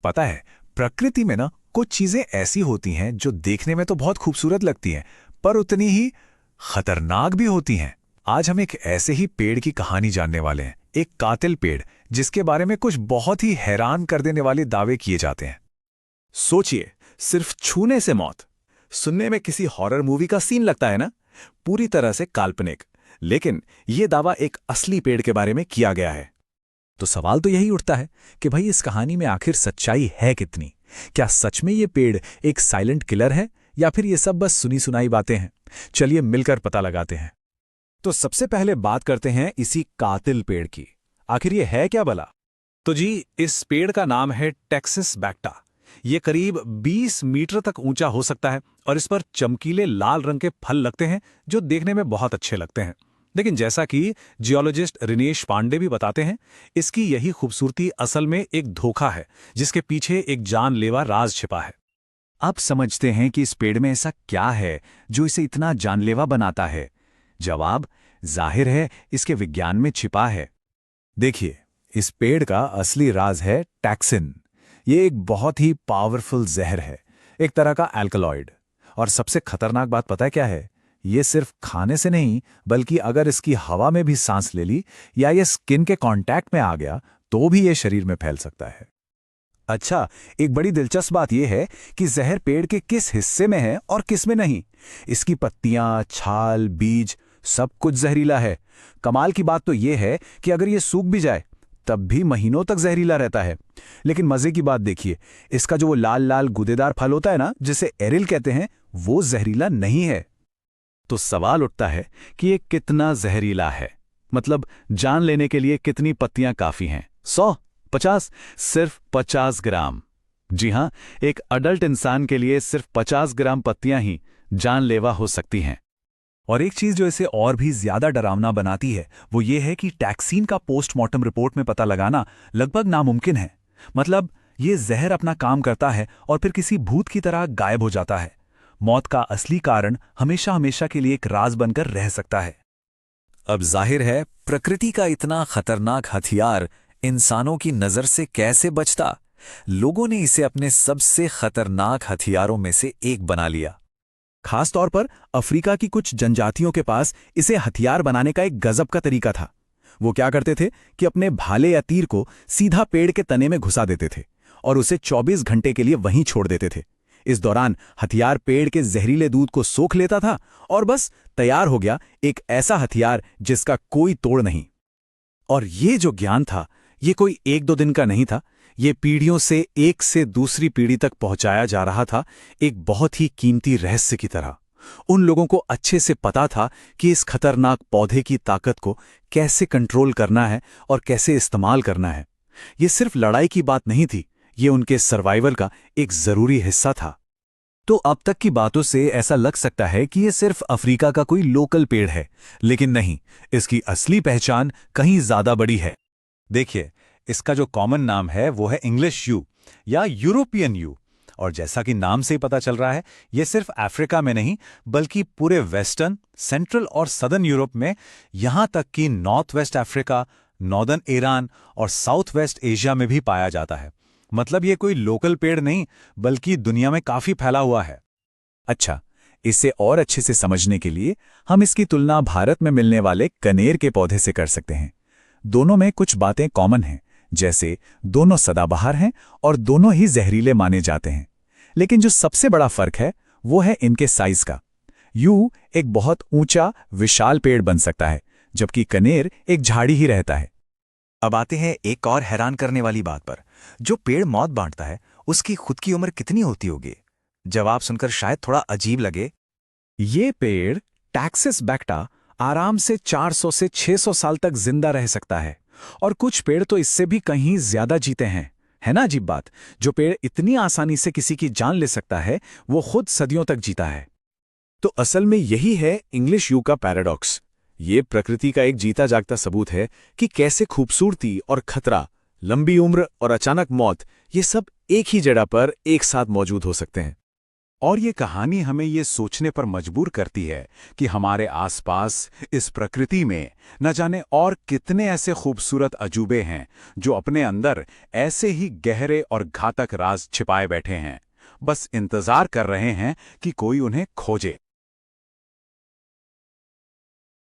पता है, प्रकृति में ना कुछ चीजें ऐसी होती हैं जो देखने में तो बहुत खूबसूरत लगती हैं, पर उतनी ही खतरनाक भी होती हैं। आज हम एक ऐसे ही पेड़ की कहानी जानने वाले हैं, एक कातिल पेड़ जिसके बारे में कुछ बहुत ही हैरान कर देने वाले दावे किए जाते हैं। सोचिए, सिर्फ छूने से मौत। सुनने में किसी हॉरर मूवी का सीन लगता है ना, पूरी तरह से काल्पनिक। लेकिन यह दावा एक असली पेड़ के बारे में किया गया है। तो सवाल तो यही उठता है कि भाई इस कहानी में आखिर सच्चाई है कितनी? क्या सच में ये पेड़ एक साइलेंट किलर है या फिर ये सब बस सुनी सुनाई बातें हैं? चलिए मिलकर पता लगाते हैं। तो सबसे पहले बात करते हैं इसी कातिल पेड़ की। आखिर ये है क्या भला? तो जी, इस पेड़ का नाम है टेक्सास बैक्टा। ये करीब 20 मीटर तक ऊंचा हो सकता है और इस पर चमकीले लाल रंग के फल लगते हैं जो देखने में बहुत अच्छे लगते हैं। लेकिन जैसा कि जियोलॉजिस्ट रिनेश पांडे भी बताते हैं, इसकी यही खूबसूरती असल में एक धोखा है जिसके पीछे एक जानलेवा राज छिपा है। आप समझते हैं कि इस पेड़ में ऐसा क्या है जो इसे इतना जानलेवा बनाता है? जवाब जाहिर है इसके विज्ञान में छिपा है। देखिए, इस पेड़ का असली राज है टैक्सिन। ये एक बहुत ही पावरफुल जहर है, एक तरह का एल्कलॉइड। और सबसे खतरनाक बात पता है क्या है? ये सिर्फ खाने से नहीं, बल्कि अगर इसकी हवा में भी सांस ले ली या ये स्किन के कांटेक्ट में आ गया तो भी ये शरीर में फैल सकता है। अच्छा, एक बड़ी दिलचस्प बात यह है कि जहर पेड़ के किस हिस्से में है और किस में नहीं। इसकी पत्तियां, छाल, बीज सब कुछ जहरीला है। कमाल की बात तो यह है कि अगर ये सूख भी जाए तब भी महीनों तक जहरीला रहता है। लेकिन मजे की बात देखिए, इसका जो वो लाल लाल गूदेदार फल होता है ना, जिसे एरिल कहते हैं, वो जहरीला नहीं है। तो सवाल उठता है कि ये कितना जहरीला है? मतलब जान लेने के लिए कितनी पत्तियां काफी हैं? 100, 50? सिर्फ 50 ग्राम। जी हां, एक अडल्ट इंसान के लिए सिर्फ 50 ग्राम पत्तियां ही जानलेवा हो सकती हैं। और एक चीज जो इसे और भी ज्यादा डरावना बनाती है वो ये है कि टैक्सीन का पोस्टमार्टम रिपोर्ट में पता लगाना लगभग नामुमकिन है। मतलब ये जहर अपना काम करता है और फिर किसी भूत की तरह गायब हो जाता है। मौत का असली कारण हमेशा हमेशा के लिए एक राज बनकर रह सकता है। अब जाहिर है, प्रकृति का इतना खतरनाक हथियार इंसानों की नजर से कैसे बचता? लोगों ने इसे अपने सबसे खतरनाक हथियारों में से एक बना लिया। खास तौर पर अफ्रीका की कुछ जनजातियों के पास इसे हथियार बनाने का एक गजब का तरीका था। वो क्या करते थे कि अपने भाले या तीर को सीधा पेड़ के तने में घुसा देते थे और उसे 24 घंटे के लिए वहीं छोड़ देते थे। इस दौरान हथियार पेड़ के जहरीले दूध को सोख लेता था और बस तैयार हो गया एक ऐसा हथियार जिसका कोई तोड़ नहीं। और ये जो ज्ञान था, ये कोई 1-2 दिन का नहीं था। ये पीढ़ियों से एक से दूसरी पीढ़ी तक पहुंचाया जा रहा था, एक बहुत ही कीमती रहस्य की तरह। उन लोगों को अच्छे से पता था कि इस खतरनाक पौधे की ताकत को कैसे कंट्रोल करना है और कैसे इस्तेमाल करना है। ये सिर्फ लड़ाई की बात नहीं थी, ये उनके सर्वाइवल का एक जरूरी हिस्सा था। तो अब तक की बातों से ऐसा लग सकता है कि ये सिर्फ अफ्रीका का कोई लोकल पेड़ है, लेकिन नहीं, इसकी असली पहचान कहीं ज्यादा बड़ी है। देखिए, इसका जो कॉमन नाम है वो है इंग्लिश यू या यूरोपियन यू। और जैसा कि नाम से ही पता चल रहा है, ये सिर्फ अफ्रीका में नहीं बल्कि पूरे वेस्टर्न, सेंट्रल और सदर्न यूरोप में, यहां तक कि north west Africa, northern Iran और साउथ वेस्ट एशिया में भी पाया जाता है। मतलब ये कोई लोकल पेड़ नहीं बल्कि दुनिया में काफी फैला हुआ है। अच्छा, इसे और अच्छे से समझने के लिए हम इसकी तुलना भारत में मिलने वाले कनेर के पौधे से कर सकते हैं। दोनों में कुछ बातें कॉमन हैं, जैसे दोनों सदाबहार हैं और दोनों ही जहरीले माने जाते हैं। लेकिन जो सबसे बड़ा फर्क है वो है इनके साइज का। यू एक बहुत ऊंचा विशाल पेड़ बन सकता है, जबकि कनेर एक झाड़ी ही रहता है। अब आते हैं एक और हैरान करने वाली बात पर। जो पेड़ मौत बांटता है उसकी खुद की उम्र कितनी होती होगी? जवाब सुनकर शायद थोड़ा अजीब लगे। ये पेड़ टैक्सास बैक्टा आराम से 400 से 600 साल तक जिंदा रह सकता है, और कुछ पेड़ तो इससे भी कहीं ज्यादा जीते हैं। है ना अजीब बात? जो पेड़ इतनी आसानी से किसी की जान ले सकता है, वो खुद सदियों तक जीता है। तो असल में यही है इंग्लिश यू का पैराडॉक्स। ये प्रकृति का एक जीता जागता सबूत है कि कैसे खूबसूरती और खतरा, लंबी उम्र और अचानक मौत, ये सब एक ही जगह पर एक साथ मौजूद हो सकते हैं। और ये कहानी हमें ये सोचने पर मजबूर करती है कि हमारे आसपास इस प्रकृति में न जाने और कितने ऐसे खूबसूरत अजूबे हैं जो अपने अंदर ऐसे ही गहरे और घातक राज छिपाए बैठे हैं, बस इंतजार कर रहे हैं कि कोई उन्हें खोजे।